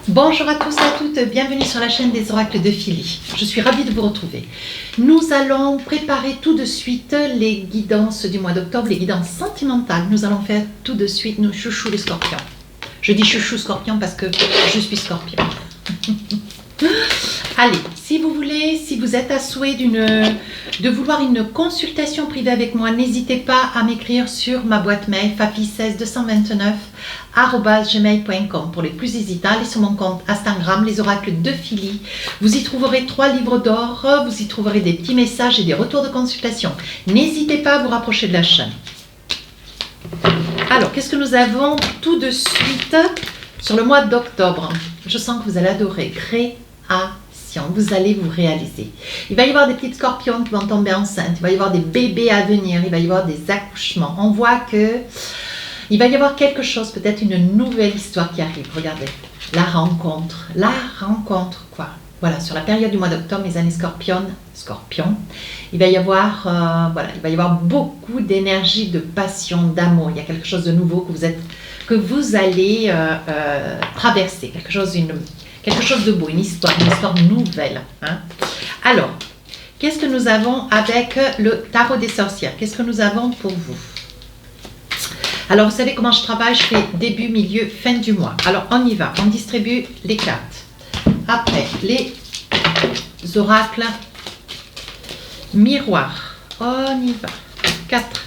Bonjour à tous et à toutes, bienvenue sur la chaîne des oracles de Philly. Je suis ravie de vous retrouver. Nous allons préparer tout de suite les guidances du mois d'octobre, les guidances sentimentales. Nous allons faire tout de suite nos chouchous les scorpions. Je dis chouchou scorpion parce que je suis scorpion. Allez, si vous voulez, si vous êtes à souhait de vouloir une consultation privée avec moi, n'hésitez pas à m'écrire sur ma boîte mail fafi16229@gmail.com. Pour les plus hésitants, allez sur mon compte Instagram, les oracles de Philly. Vous y trouverez 3 livres d'or, vous y trouverez des petits messages et des retours de consultation. N'hésitez pas à vous rapprocher de la chaîne. Alors, qu'est-ce que nous avons tout de suite sur le mois d'octobre? Je sens que vous allez adorer. Vous allez vous réaliser. Il va y avoir des petites scorpions qui vont tomber enceintes. Il va y avoir des bébés à venir. Il va y avoir des accouchements. On voit que il va y avoir quelque chose, peut-être une nouvelle histoire qui arrive. Regardez, la rencontre, quoi. Voilà, sur la période du mois d'octobre, mes amis scorpions, il va y avoir, il va y avoir beaucoup d'énergie, de passion, d'amour. Il y a quelque chose de nouveau que vous allez traverser, quelque chose de beau, une histoire nouvelle. Hein. Alors, qu'est-ce que nous avons avec le tarot des sorcières? Qu'est-ce que nous avons pour vous? Alors, vous savez comment je travaille? Je fais début, milieu, fin du mois. Alors, on y va. On distribue les cartes. Après, les oracles miroirs. On y va. 4.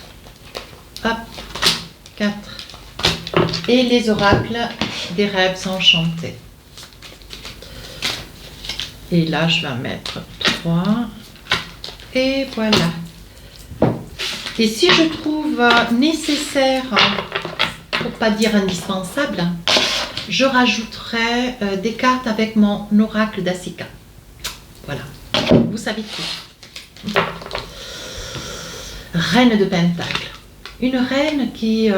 Hop. 4. Et les oracles des rêves enchantés. Et là, je vais mettre 3. Et voilà. Et si je trouve nécessaire, pour pas dire indispensable, je rajouterai des cartes avec mon oracle d'Asika. Voilà. Vous savez tout. Reine de Pentacle. Une reine qui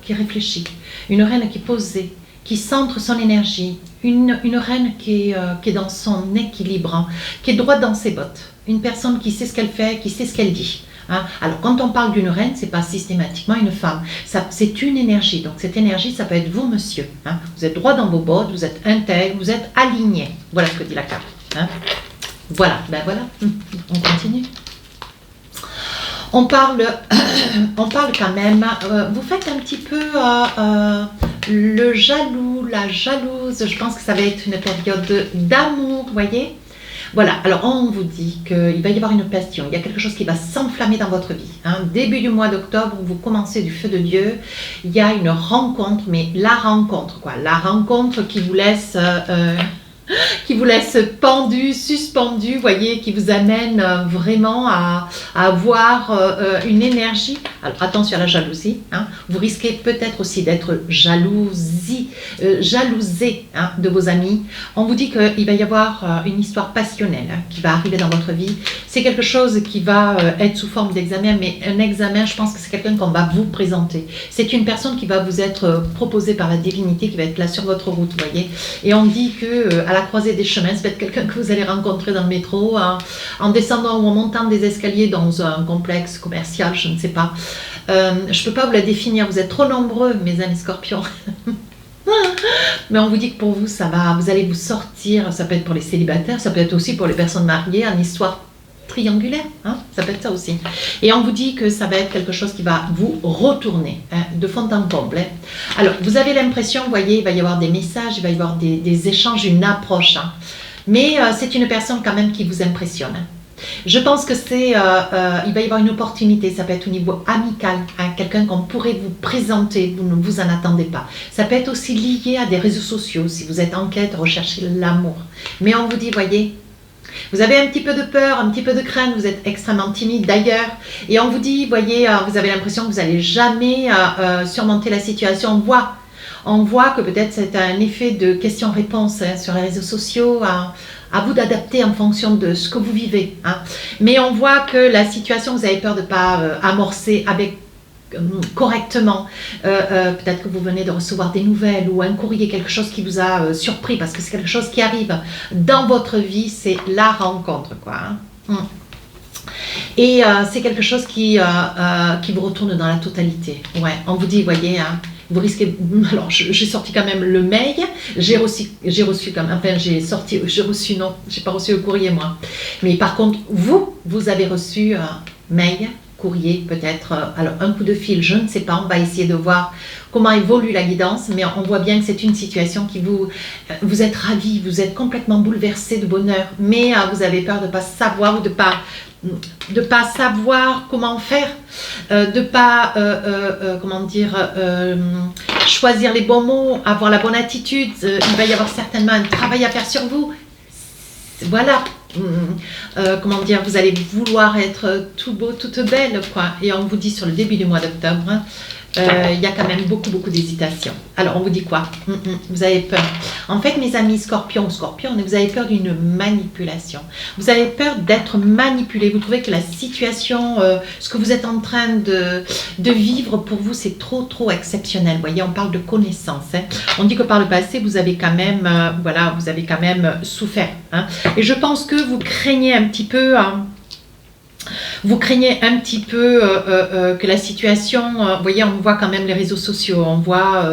réfléchit. Une reine qui est posée, qui centre son énergie. Une reine qui est dans son équilibre, qui est droite dans ses bottes. Une personne qui sait ce qu'elle fait, qui sait ce qu'elle dit. Hein. Alors, quand on parle d'une reine, ce n'est pas systématiquement une femme. C'est une énergie. Donc, cette énergie, ça peut être vous, monsieur. Hein. Vous êtes droit dans vos bottes, vous êtes intègre, vous êtes aligné. Voilà ce que dit la carte. Hein. Voilà, ben voilà. On continue. On parle quand même, vous faites un petit peu le jaloux, la jalouse. Je pense que ça va être une période d'amour, vous voyez. Voilà, alors on vous dit qu'il va y avoir une passion, il y a quelque chose qui va s'enflammer dans votre vie. Hein. Début du mois d'octobre, vous commencez du feu de Dieu, il y a une rencontre, mais la rencontre, quoi. La rencontre qui vous laisse pendu, suspendu, voyez, qui vous amène vraiment à avoir une énergie. Alors attention à la jalousie, hein. Vous risquez peut-être aussi d'être jalousé hein, de vos amis. On vous dit qu'il va y avoir une histoire passionnelle hein, qui va arriver dans votre vie. C'est quelque chose qui va être sous forme d'examen, mais un examen, je pense que c'est quelqu'un qu'on va vous présenter. C'est une personne qui va vous être proposée par la divinité, qui va être là sur votre route, vous voyez. Et on dit que à la croisée des chemins, ça peut être quelqu'un que vous allez rencontrer dans le métro, en descendant ou en montant des escaliers dans un complexe commercial, je ne sais pas. Je ne peux pas vous la définir, vous êtes trop nombreux, mes amis scorpions. Mais on vous dit que pour vous, ça va, vous allez vous sortir, ça peut être pour les célibataires, ça peut être aussi pour les personnes mariées, en histoire triangulaire, hein, ça peut être ça aussi. Et on vous dit que ça va être quelque chose qui va vous retourner hein, de fond en comble. Hein. Alors, vous avez l'impression, vous voyez, il va y avoir des messages, il va y avoir des échanges, une approche. Hein. Mais c'est une personne quand même qui vous impressionne. Hein. Je pense que il va y avoir une opportunité, ça peut être au niveau amical, hein, quelqu'un qu'on pourrait vous présenter, vous ne vous en attendez pas. Ça peut être aussi lié à des réseaux sociaux, si vous êtes en quête, recherchez l'amour. Mais on vous dit, voyez, vous avez un petit peu de peur, un petit peu de crainte, vous êtes extrêmement timide d'ailleurs. Et on vous dit, voyez, vous avez l'impression que vous n'allez jamais surmonter la situation. On voit que peut-être c'est un effet de questions-réponses hein, sur les réseaux sociaux. À vous d'adapter en fonction de ce que vous vivez. Hein. Mais on voit que la situation, vous avez peur de ne pas amorcer avec correctement. Peut-être que vous venez de recevoir des nouvelles ou un courrier, quelque chose qui vous a surpris parce que c'est quelque chose qui arrive dans votre vie, c'est la rencontre, quoi. Hein. Et c'est quelque chose qui vous retourne dans la totalité. Ouais, on vous dit, voyez, hein, vous risquez, alors j'ai sorti quand même le mail, j'ai reçu quand même, enfin j'ai reçu, non, j'ai pas reçu le courrier moi, mais par contre vous avez reçu mail, courrier peut-être, alors un coup de fil, je ne sais pas, on va essayer de voir comment évolue la guidance, mais on voit bien que c'est une situation qui vous êtes ravi, vous êtes complètement bouleversé de bonheur, mais vous avez peur de ne pas savoir ou de pas savoir comment faire, de pas comment dire, choisir les bons mots, avoir la bonne attitude. Il va y avoir certainement un travail à faire sur vous. Voilà. Comment dire, vous allez vouloir être tout beau, toute belle, quoi. Et on vous dit sur le début du mois d'octobre, il y a quand même beaucoup d'hésitation. Alors on vous dit quoi? Vous avez peur. En fait, mes amis scorpions, vous avez peur d'une manipulation. Vous avez peur d'être manipulé. Vous trouvez que la situation, ce que vous êtes en train de vivre pour vous, c'est trop exceptionnel. Vous voyez, on parle de connaissance. Hein. On dit que par le passé, vous avez quand même, voilà, vous avez quand même souffert. Hein. Et je pense que vous craignez un petit peu. Vous craignez un petit peu que la situation, vous voyez, on voit quand même les réseaux sociaux, on voit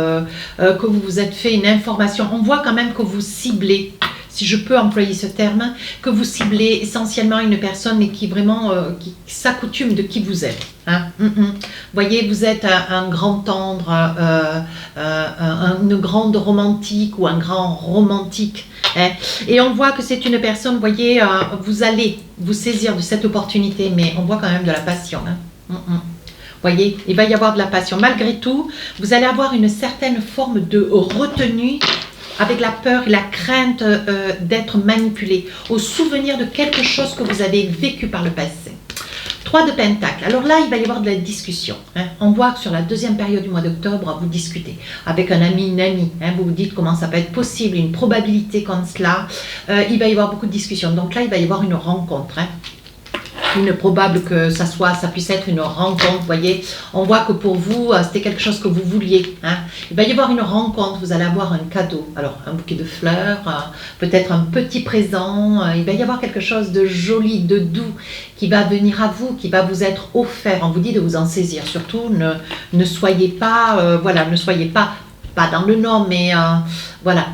que vous vous êtes fait une information, on voit quand même que vous ciblez, si je peux employer ce terme, que vous ciblez essentiellement une personne mais qui vraiment qui s'accoutume de qui vous êtes. Hein. Vous voyez, vous êtes un grand tendre, une grande romantique ou un grand romantique. Hein. Et on voit que c'est une personne, vous voyez, vous allez vous saisir de cette opportunité, mais on voit quand même de la passion. Hein. Voyez, il va y avoir de la passion. Malgré tout, vous allez avoir une certaine forme de retenue avec la peur et la crainte d'être manipulé, au souvenir de quelque chose que vous avez vécu par le passé. 3 de Pentacles. Alors là, il va y avoir de la discussion. Hein. On voit que sur la deuxième période du mois d'octobre, vous discutez avec un ami, une amie. Hein. Vous vous dites comment ça peut être possible, une probabilité comme cela. Il va y avoir beaucoup de discussions. Donc là, il va y avoir une rencontre. Hein. Une probable que ça puisse être une rencontre, vous voyez, on voit que pour vous, c'était quelque chose que vous vouliez, hein. Il va y avoir une rencontre, vous allez avoir un cadeau, alors un bouquet de fleurs, peut-être un petit présent, il va y avoir quelque chose de joli, de doux, qui va venir à vous, qui va vous être offert, on vous dit de vous en saisir, surtout ne soyez pas, voilà, ne soyez pas dans le non, mais voilà.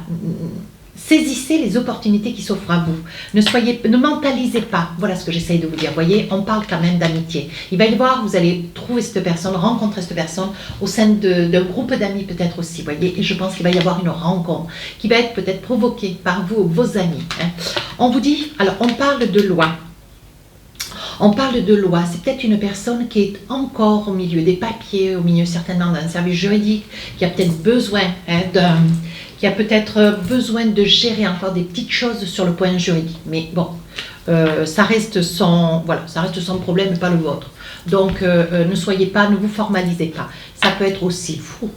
Saisissez les opportunités qui s'offrent à vous. Ne mentalisez pas. Voilà ce que j'essaye de vous dire. Vous voyez, on parle quand même d'amitié. Il va y avoir, vous allez trouver cette personne, rencontrer cette personne au sein d'un groupe d'amis peut-être aussi. Vous voyez, et je pense qu'il va y avoir une rencontre qui va être peut-être provoquée par vous ou vos amis. Hein. On vous dit, alors on parle de loi. On parle de loi, c'est peut-être une personne qui est encore au milieu des papiers, au milieu certainement d'un service juridique, qui a peut-être besoin qui a peut-être besoin de gérer encore des petites choses sur le point juridique. Mais bon, ça reste son problème, pas le vôtre. Donc, ne vous formalisez pas. Ça peut être aussi vous.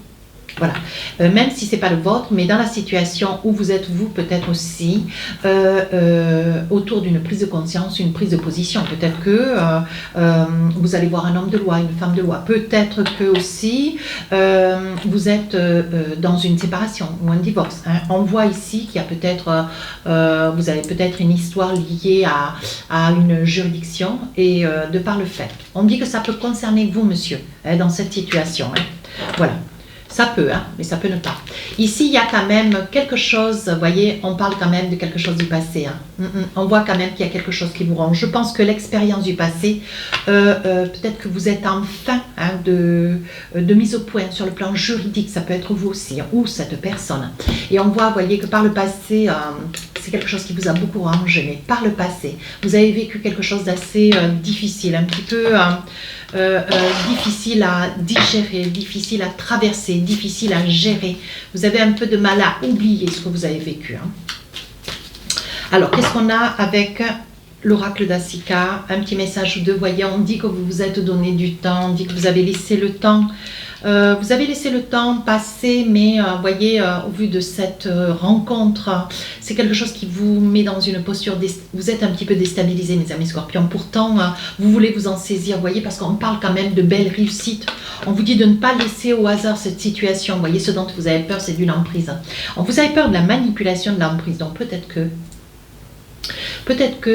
Voilà, même si ce n'est pas le vôtre, mais dans la situation où vous êtes vous, peut-être aussi autour d'une prise de conscience, une prise de position. Peut-être que vous allez voir un homme de loi, une femme de loi. Peut-être que aussi vous êtes dans une séparation ou un divorce. Hein. On voit ici qu'il y a peut-être, vous avez peut-être une histoire liée à une juridiction et de par le fait. On dit que ça peut concerner vous, monsieur, hein, dans cette situation. Hein. Voilà. Ça peut, hein, mais ça peut ne pas. Ici, il y a quand même quelque chose, vous voyez, on parle quand même de quelque chose du passé. Hein. On voit quand même qu'il y a quelque chose qui vous ronge. Je pense que l'expérience du passé, peut-être que vous êtes en fin hein, de mise au point sur le plan juridique. Ça peut être vous aussi, hein, ou cette personne. Et on voit, vous voyez, que par le passé, c'est quelque chose qui vous a beaucoup rangé. Mais par le passé, vous avez vécu quelque chose d'assez difficile, un petit peu... difficile à digérer, difficile à traverser, difficile à gérer. Vous avez un peu de mal à oublier ce que vous avez vécu. Hein. Alors, qu'est-ce qu'on a avec l'oracle d'Asika? Un petit message ou deux. Voyez, on dit que vous vous êtes donné du temps, on dit que vous avez laissé le temps. Vous avez laissé le temps passer, mais voyez, au vu de cette rencontre, c'est quelque chose qui vous met dans une posture, vous êtes un petit peu déstabilisé, mes amis scorpions. Pourtant, vous voulez vous en saisir, voyez, parce qu'on parle quand même de belles réussites. On vous dit de ne pas laisser au hasard cette situation. Vous voyez, ce dont vous avez peur, c'est d'une emprise. Vous avez peur de la manipulation de l'emprise, donc peut-être que,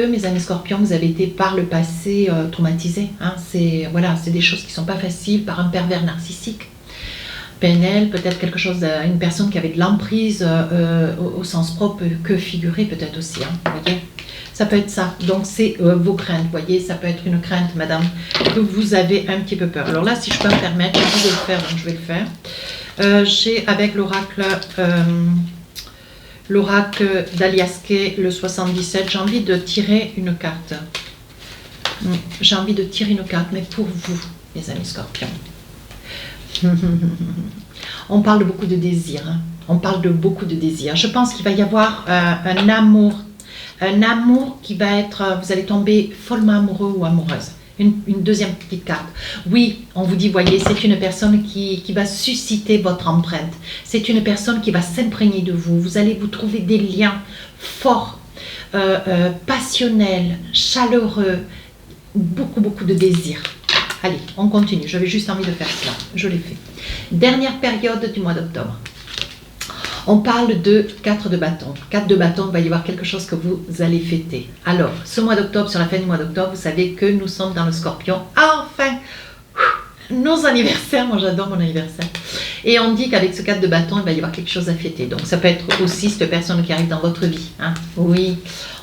mes amis scorpions, vous avez été par le passé traumatisés. Hein. C'est des choses qui ne sont pas faciles par un pervers narcissique. PNL, peut-être quelque chose, une personne qui avait de l'emprise au sens propre que figuré peut-être aussi, hein, vous voyez. Ça peut être ça. Donc c'est vos craintes, vous voyez, ça peut être une crainte, madame, que vous avez un petit peu peur. Alors là, si je peux me permettre, j'ai envie de le faire, donc je vais le faire. J'ai avec l'oracle d'Aliasquet, le 77, j'ai envie de tirer une carte. J'ai envie de tirer une carte, mais pour vous, mes amis scorpions. On parle de beaucoup de désirs. Hein. On parle de beaucoup de désirs. Je pense qu'il va y avoir un amour qui va être... Vous allez tomber follement amoureux ou amoureuse. Une deuxième petite carte. Oui, on vous dit, voyez, c'est une personne qui va susciter votre empreinte. C'est une personne qui va s'imprégner de vous. Vous allez vous trouver des liens forts, passionnels, chaleureux, beaucoup de désirs. Allez, on continue. J'avais juste envie de faire cela. Je l'ai fait. Dernière période du mois d'octobre. On parle de 4 de bâton. 4 de bâton, il va y avoir quelque chose que vous allez fêter. Alors, ce mois d'octobre, sur la fin du mois d'octobre, vous savez que nous sommes dans le scorpion. Enfin, nos anniversaires, moi j'adore mon anniversaire. Et on dit qu'avec ce 4 de bâton, il va y avoir quelque chose à fêter. Donc ça peut être aussi cette personne qui arrive dans votre vie. Hein. Oui,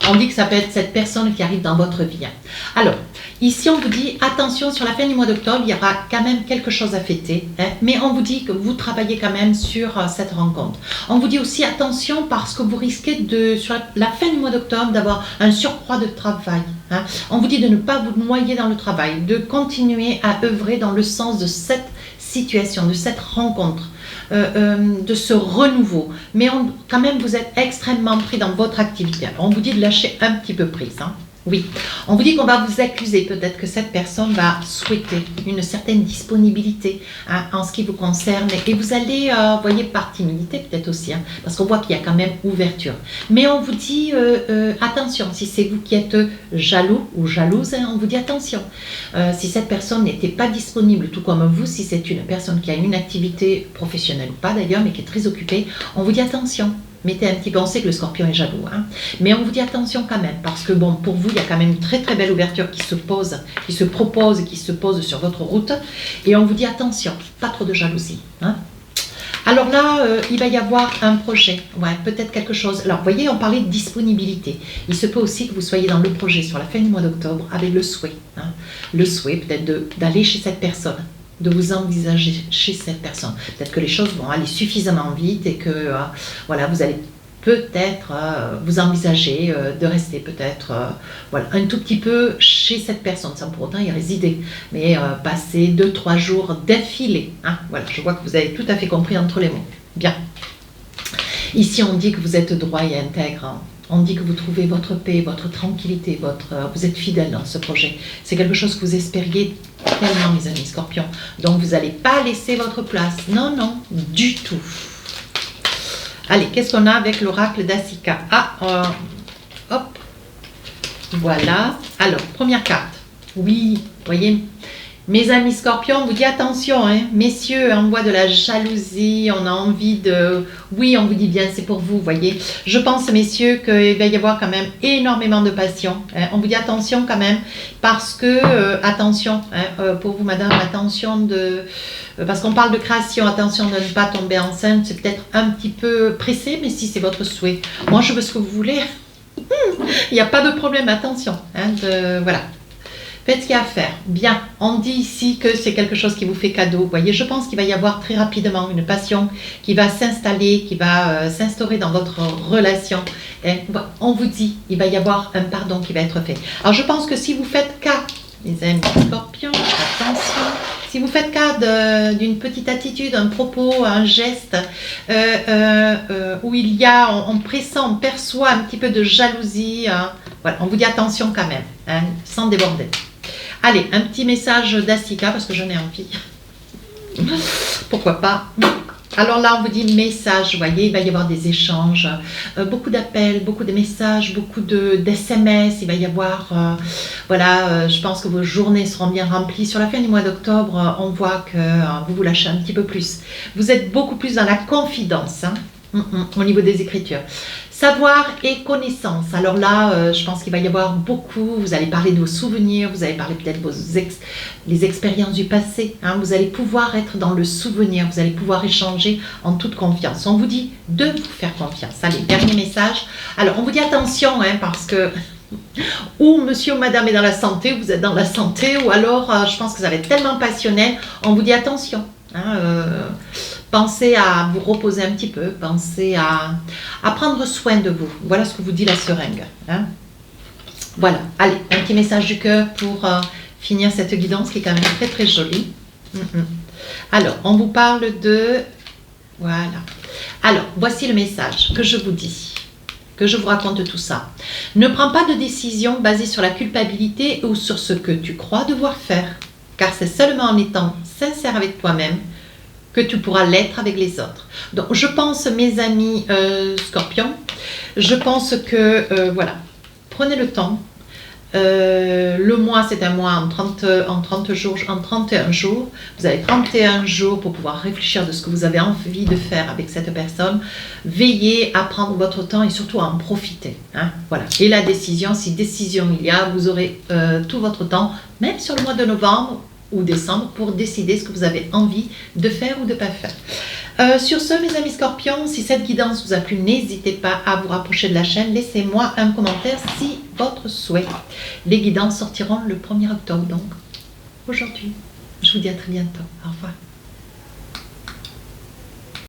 on dit que ça peut être cette personne qui arrive dans votre vie. Hein. Alors, ici on vous dit, attention, sur la fin du mois d'octobre, il y aura quand même quelque chose à fêter. Hein, mais on vous dit que vous travaillez quand même sur cette rencontre. On vous dit aussi, attention, parce que vous risquez sur la fin du mois d'octobre d'avoir un surcroît de travail. Hein. On vous dit de ne pas vous noyer dans le travail, de continuer à œuvrer dans le sens de cette situation, de cette rencontre, de ce renouveau. Mais quand même, vous êtes extrêmement pris dans votre activité. Alors, on vous dit de lâcher un petit peu prise. Hein. Oui, on vous dit qu'on va vous accuser. Peut-être que cette personne va souhaiter une certaine disponibilité hein, en ce qui vous concerne. Et vous allez, voyez, par timidité peut-être aussi, hein, parce qu'on voit qu'il y a quand même ouverture. Mais on vous dit, attention, si c'est vous qui êtes jaloux ou jalouse, hein, on vous dit attention. Si cette personne n'était pas disponible, tout comme vous, si c'est une personne qui a une activité professionnelle ou pas d'ailleurs, mais qui est très occupée, on vous dit attention. Mettez un petit peu, on sait que le scorpion est jaloux, hein, mais on vous dit attention quand même, parce que bon, pour vous, il y a quand même une très très belle ouverture qui se propose, qui se pose sur votre route, et on vous dit attention, pas trop de jalousie. Hein. Alors là, il va y avoir un projet, ouais, peut-être quelque chose. Alors, vous voyez, on parlait de disponibilité. Il se peut aussi que vous soyez dans le projet sur la fin du mois d'octobre avec le souhait. Hein, le souhait peut-être d'aller chez cette personne, de vous envisager chez cette personne. Peut-être que les choses vont aller suffisamment vite et que voilà, vous allez peut-être vous envisager de rester peut-être voilà, un tout petit peu chez cette personne, sans pour autant y résider, mais passer 2-3 jours d'affilée. Hein, voilà, je vois que vous avez tout à fait compris entre les mots. Bien. Ici, on dit que vous êtes droit et intègre. Hein. On dit que vous trouvez votre paix, votre tranquillité, vous êtes fidèle dans ce projet. C'est quelque chose que vous espériez tellement, mes amis scorpions. Donc, vous n'allez pas laisser votre place. Non, non, du tout. Allez, qu'est-ce qu'on a avec l'oracle d'Asika? Ah, hop. Voilà. Alors, première carte. Oui, vous voyez. Mes amis scorpions, on vous dit attention, hein, messieurs, on voit de la jalousie, on a envie de... Oui, on vous dit bien, c'est pour vous, voyez. Je pense, messieurs, qu'il va y avoir quand même énormément de passion. Hein. On vous dit attention quand même, parce que, attention, hein, pour vous, madame, attention de... parce qu'on parle de création, attention de ne pas tomber enceinte, c'est peut-être un petit peu pressé, mais si c'est votre souhait. Moi, je veux ce que vous voulez. Il n'y a pas de problème, attention. Hein, voilà. Faites ce qu'il y a à faire. Bien, on dit ici que c'est quelque chose qui vous fait cadeau. Vous voyez, je pense qu'il va y avoir très rapidement une passion qui va s'installer, qui va s'instaurer dans votre relation. Et on vous dit, il va y avoir un pardon qui va être fait. Alors, je pense que si vous faites cas, les amis scorpions, attention, si vous faites cas d'une petite attitude, un propos, un geste, où il y a, on pressent, on perçoit un petit peu de jalousie, hein, voilà, on vous dit attention quand même, hein, sans déborder. Allez, un petit message d'Asika, parce que j'en ai envie. Pourquoi pas. Alors là, on vous dit message, vous voyez, il va y avoir des échanges, beaucoup d'appels, beaucoup de messages, beaucoup d'SMS, il va y avoir, voilà, je pense que vos journées seront bien remplies. Sur la fin du mois d'octobre, on voit que vous vous lâchez un petit peu plus. Vous êtes beaucoup plus dans la confidence, hein, au niveau des écritures. Savoir et connaissance. Alors là, je pense qu'il va y avoir beaucoup. Vous allez parler de vos souvenirs, vous allez parler peut-être de les expériences du passé. Hein. Vous allez pouvoir être dans le souvenir, vous allez pouvoir échanger en toute confiance. On vous dit de vous faire confiance. Allez, dernier message. Alors, on vous dit attention, hein, parce que ou monsieur ou madame est dans la santé, vous êtes dans la santé, ou alors, je pense que ça va être tellement passionnel, on vous dit attention. Hein, pensez à vous reposer un petit peu, pensez à prendre soin de vous. Voilà ce que vous dit la seringue. Hein. Voilà, allez, un petit message du cœur pour finir cette guidance qui est quand même très très jolie. Alors, on vous parle de... Voilà. Alors, voici le message que je vous dis, que je vous raconte tout ça. Ne prends pas de décision basée sur la culpabilité ou sur ce que tu crois devoir faire, car c'est seulement en étant sincère avec toi-même que tu pourras l'être avec les autres. Donc, je pense, mes amis scorpions, je pense que, voilà, prenez le temps. Le mois, c'est un mois en 31 jours. Vous avez 31 jours pour pouvoir réfléchir de ce que vous avez envie de faire avec cette personne. Veillez à prendre votre temps et surtout à en profiter. Hein, voilà. Et la décision, si décision il y a, vous aurez tout votre temps, même sur le mois de novembre ou décembre, pour décider ce que vous avez envie de faire ou de ne pas faire. Sur ce, mes amis scorpions, si cette guidance vous a plu, n'hésitez pas à vous rapprocher de la chaîne. Laissez-moi un commentaire si votre souhait. Les guidances sortiront le 1er octobre, donc aujourd'hui. Je vous dis à très bientôt. Au revoir.